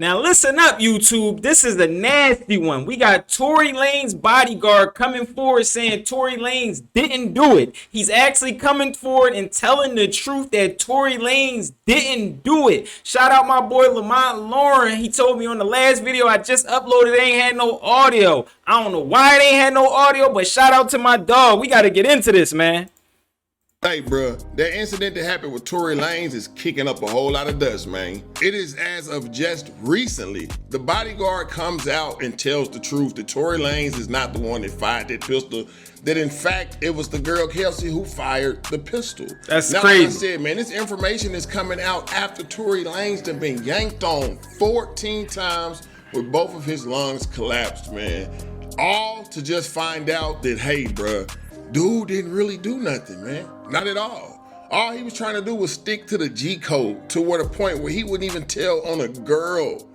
Now listen up, YouTube. This is the nasty one. We got Tory Lanez Bodyguard coming forward saying Tory Lanez didn't do it. He's actually coming forward and telling the truth that Tory Lanez didn't do it. Shout out my boy Lamont Lauren. He told me on the last video I just uploaded they ain't had no audio. I don't know why they ain't had no audio, but shout out to my dog. We got to get into this, man. Hey, bro, that incident that happened with Tory Lanez is kicking up a whole lot of dust, man. It is as of just recently. The bodyguard comes out and tells the truth that Tory Lanez is not the one that fired that pistol, that in fact, it was the girl Kelsey who fired the pistol. That's now, crazy. Like I said, man, this information is coming out after Tory Lanez has been yanked on 14 times with both of his lungs collapsed, man. All to just find out that, hey, bruh, dude didn't really do nothing, man. Not at all. All he was trying to do was stick to the G code to what a point where he wouldn't even tell on a girl.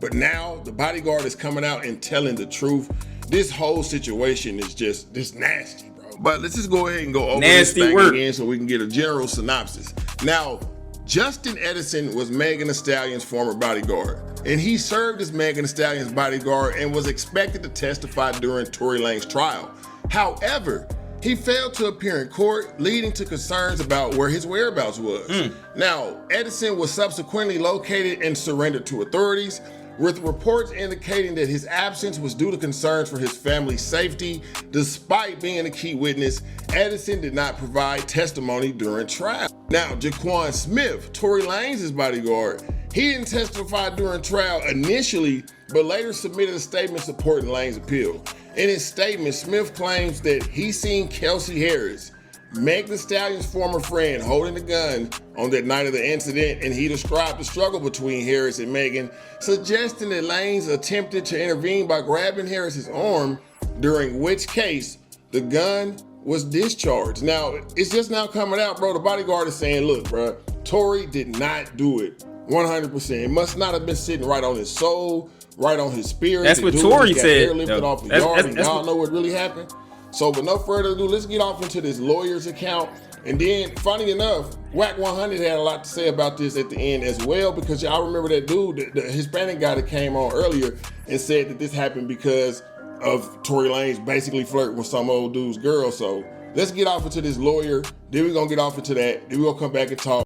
But now the bodyguard is coming out and telling the truth. This whole situation is just this nasty, bro. But let's just go ahead and go over nasty this thing again so we can get a general synopsis. Now, Justin Edison was Megan Thee Stallion's former bodyguard, and he served as Megan Thee Stallion's bodyguard and was expected to testify during Tory Lanez's trial. However, he failed to appear in court, leading to concerns about where his whereabouts was. Now, Edison was subsequently located and surrendered to authorities, with reports indicating that his absence was due to concerns for his family's safety. Despite being a key witness, Edison did not provide testimony during trial. Now, Jaquan Smith, Tory Lanez's bodyguard, he didn't testify during trial initially, but later submitted a statement supporting Lanez's appeal. In his statement, Smith claims that he seen Kelsey Harris, Megan Thee Stallion's former friend, holding the gun on that night of the incident, and he described the struggle between Harris and Megan, suggesting that Lanez attempted to intervene by grabbing Harris's arm, during which case the gun was discharged. Now, it's just now coming out, bro. The bodyguard is saying, look, bro, Tory did not do it 100%. It must not have been sitting right on his soul, right on his spirit. That's what Tory said. Airlifted off the yard, and y'all know what really happened. So, with no further ado, let's get off into this lawyer's account. And then, funny enough, Whack 100 had a lot to say about this at the end as well, because y'all remember that dude, the Hispanic guy that came on earlier and said that this happened because of Tory Lanez basically flirting with some old dude's girl. So, let's get off into this lawyer. Then we're going to get off into that. Then we're going to come back and talk.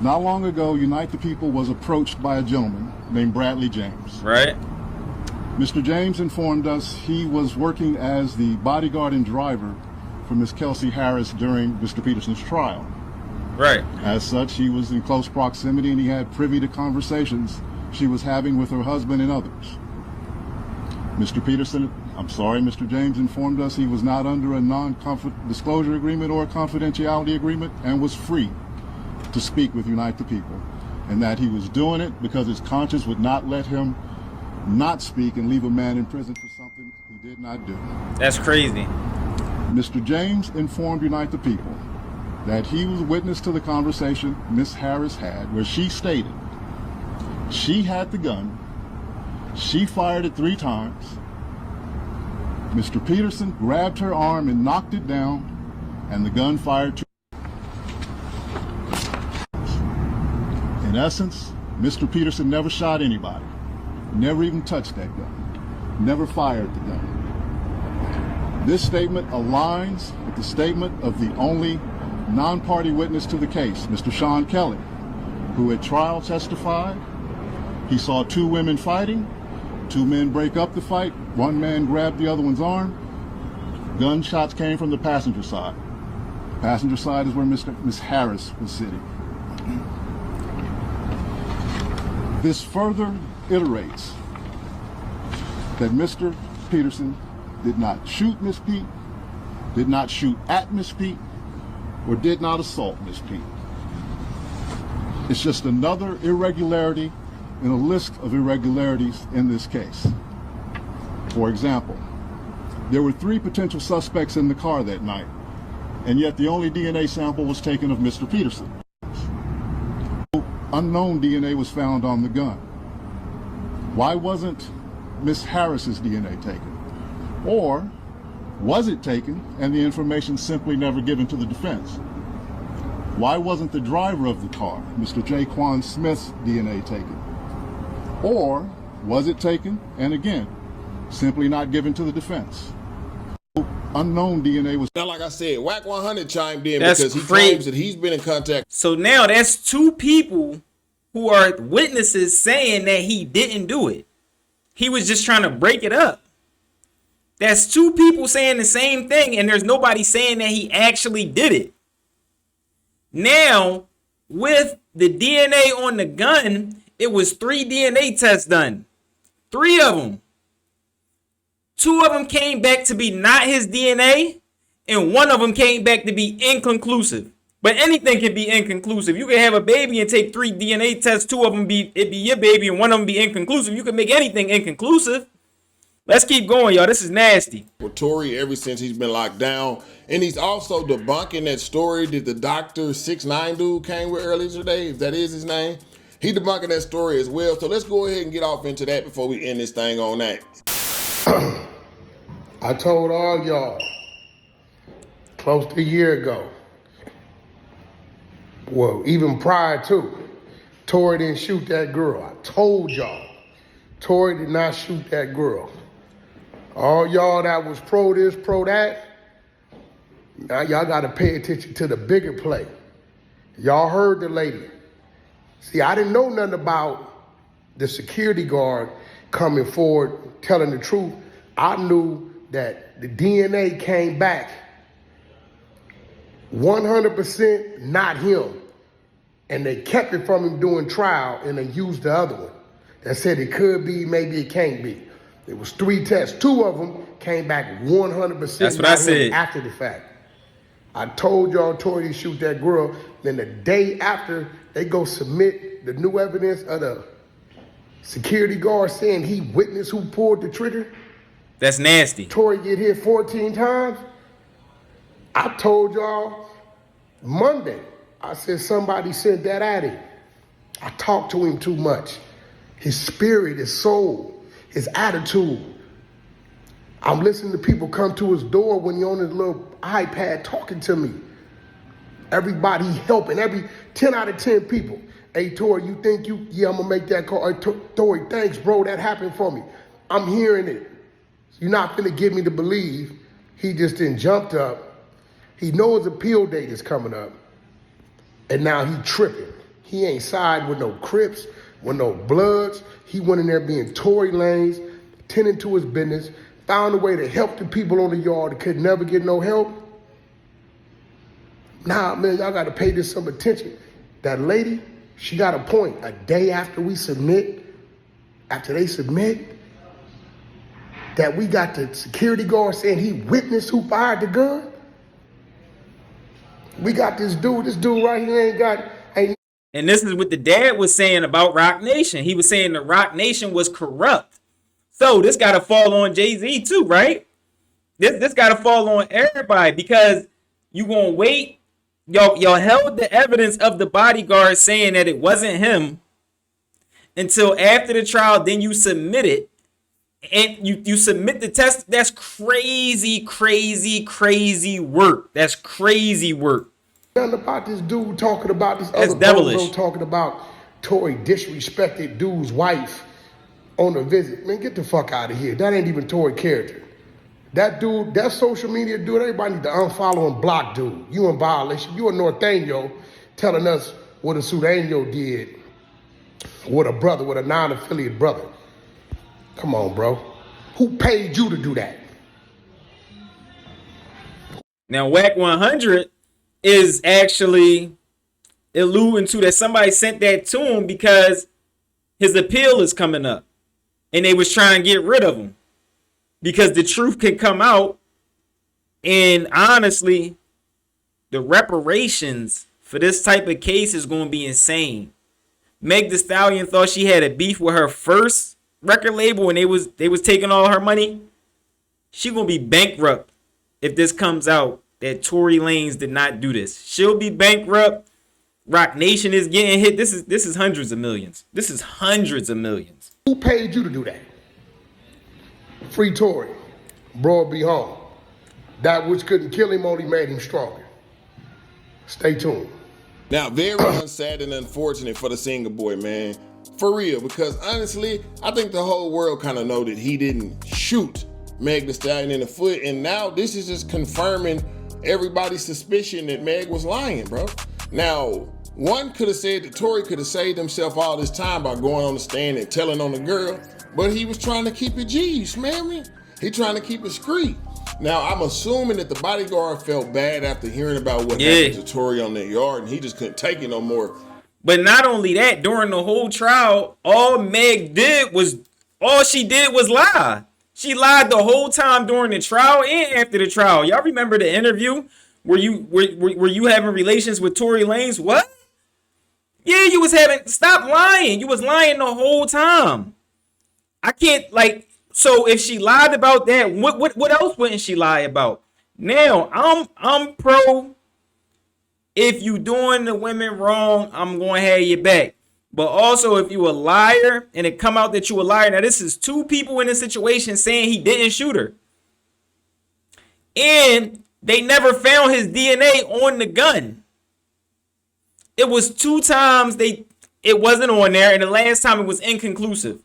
Not long ago, Unite the People was approached by a gentleman named Bradley James. Right. Mr. James informed us he was working as the bodyguard and driver for Miss Kelsey Harris during Mr. Peterson's trial. Right. As such, he was in close proximity and he had privy to conversations she was having with her husband and others. Mr. James informed us he was not under a non-disclosure agreement or a confidentiality agreement and was free to speak with Unite the People, and that he was doing it because his conscience would not let him not speak and leave a man in prison for something he did not do. That's crazy. Mr. James informed Unite the People that he was witness to the conversation Miss Harris had, where she stated she had the gun, she fired it 3 times, Mr. Peterson grabbed her arm and knocked it down, and the gun fired 2. In essence, Mr. Peterson never shot anybody, never even touched that gun, never fired the gun. This statement aligns with the statement of the only non-party witness to the case, Mr. Sean Kelly, who at trial testified he saw 2 women fighting, 2 men break up the fight, 1 man grabbed the other one's arm. Gunshots came from the passenger side. The passenger side is where Miss Harris was sitting. This further iterates that Mr. Peterson did not shoot Miss Pete, did not shoot at Miss Pete, or did not assault Miss Pete. It's just another irregularity in a list of irregularities in this case. For example, there were 3 potential suspects in the car that night, and yet the only DNA sample was taken of Mr. Peterson. Unknown DNA was found on the gun. Why wasn't Miss Harris's DNA taken? Or was it taken and the information simply never given to the defense? Why wasn't the driver of the car, Mr. Jaquan Smith's DNA taken? Or was it taken, and again, simply not given to the defense? Unknown DNA was... Now, like I said, Whack 100 chimed in That's because he crazy. claims that he's been in contact. So now that's two people who are witnesses saying that he didn't do it. He was just trying to break it up. That's two people saying the same thing, and there's nobody saying that he actually did it. Now, with the DNA on the gun, it was 3 DNA tests done. 3 of them. 2 of them came back to be not his DNA, and 1 of them came back to be inconclusive. But anything can be inconclusive. You can have a baby and take 3 DNA tests, 2 of them be your baby, and 1 of them be inconclusive. You can make anything inconclusive. Let's keep going, y'all. This is nasty. With Tory ever since he's been locked down. And he's also debunking that story that the Dr. 6ix9ine dude came with earlier today, if that is his name. He debunking that story as well. So let's go ahead and get off into that before we end this thing on that. I told all y'all close to a year ago, well, even prior to, Tory didn't shoot that girl. I told y'all, Tory did not shoot that girl. All y'all that was pro this, pro that, now y'all got to pay attention to the bigger play. Y'all heard the lady. See, I didn't know nothing about the security guard coming forward, telling the truth. I knew that the DNA came back 100% not him. And they kept it from him doing trial, and they used the other one. That said it could be, maybe it can't be. It was 3 tests. 2 of them came back 100% That's what I said. after the fact. I told y'all Tory to shoot that girl. Then the day after, they go submit the new evidence of the security guard saying he witnessed who pulled the trigger. That's nasty. Tory get hit 14 times. I told y'all Monday, I said somebody sent that at him. I talked to him too much. His spirit, his soul, his attitude. I'm listening to people come to his door when he's on his little iPad talking to me. Everybody helping, every 10 out of 10 people. Hey, Tory, you think you, yeah, I'm gonna make that call. Hey, Tory, thanks, bro, that happened for me. I'm hearing it. You're not gonna get me to believe he just didn't jumped up. He knows appeal date is coming up. And now he tripping. He ain't side with no Crips, with no Bloods. He went in there being Tory Lanez, tending to his business, found a way to help the people on the yard that could never get no help. Nah, man, y'all gotta pay this some attention. That lady, she got a point. A day after we submit, after they submit, that we got the security guard saying he witnessed who fired the gun. We got this dude right here ain't. And this is what the dad was saying about Rock Nation. He was saying the Rock Nation was corrupt. So this got to fall on Jay-Z too, right? This got to fall on everybody because you going to wait. Y'all held the evidence of the bodyguard saying that it wasn't him until after the trial. Then you submit it. And you submit the test. That's crazy, crazy, crazy work. That's crazy work. Nothing about this dude talking about this That's other devilish. bozo talking about Tory disrespected dude's wife on a visit. Man, get the fuck out of here. That ain't even Tory character. That dude, that social media dude, everybody need to unfollow and block dude. You in violation. You a Norteño telling us what a Sureño did with a brother, with a non-affiliate brother. Come on, bro. Who paid you to do that? Now, Whack 100 is actually alluding to that somebody sent that to him because his appeal is coming up. And they was trying to get rid of him. Because the truth can come out. And honestly, the reparations for this type of case is going to be insane. Meg Thee Stallion thought she had a beef with her first record label and they was taking all her money. She gonna be bankrupt if this comes out that Tory Lanez did not do this. She'll be bankrupt. Rock Nation is getting hit. This is hundreds of millions. This is hundreds of millions. Who paid you to do that? Free Tory. Broad be home. That which couldn't kill him only made him stronger. Stay tuned. Now, very unsad and unfortunate for the singer boy, man. For real, because honestly, I think the whole world kind of know that he didn't shoot Meg Thee Stallion in the foot, and now this is just confirming everybody's suspicion that Meg was lying, bro. Now, one could have said that Tory could have saved himself all this time by going on the stand and telling on the girl, but he was trying to keep it G, you smell me? He trying to keep it street. Now, I'm assuming that the bodyguard felt bad after hearing about what happened to Tory on that yard, and he just couldn't take it no more. But not only that, during the whole trial, all she did was lie. She lied the whole time during the trial and after the trial. Y'all remember the interview where you having relations with Tory Lanez? What? Yeah, you was having. Stop lying. You was lying the whole time. I can't So if she lied about that, what else wouldn't she lie about? Now I'm pro. If you doing the women wrong, I'm going to have your back. But also, if you a liar and it come out that you a liar, now this is two people in a situation saying he didn't shoot her. And they never found his DNA on the gun. It was 2 times it wasn't on there, and the last time it was inconclusive.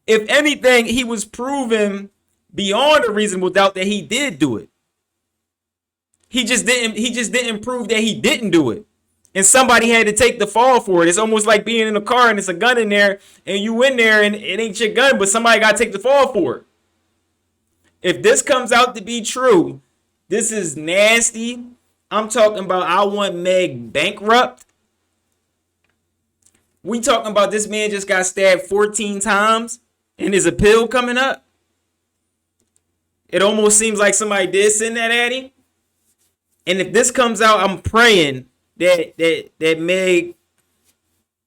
If anything, he was proven beyond a reasonable doubt that he did do it. He just didn't prove that he didn't do it. And somebody had to take the fall for it. It's almost like being in a car and it's a gun in there and you in there and it ain't your gun, but somebody got to take the fall for it. If this comes out to be true, this is nasty. I'm talking about I want Meg bankrupt. We talking about this man just got stabbed 14 times and his appeal coming up. It almost seems like somebody did send that at him. And if this comes out, I'm praying that Meg,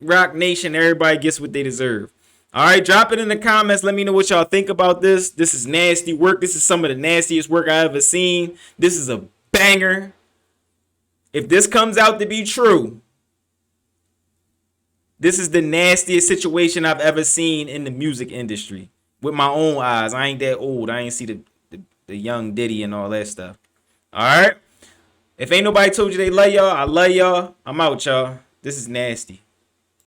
Rock Nation, everybody gets what they deserve. All right, drop it in the comments. Let me know what y'all think about this. This is nasty work. This is some of the nastiest work I ever seen. This is a banger. If this comes out to be true, this is the nastiest situation I've ever seen in the music industry with my own eyes. I ain't that old. I ain't see the young Diddy and all that stuff. All right. If ain't nobody told you they love y'all, I love y'all. I'm out, y'all. This is nasty.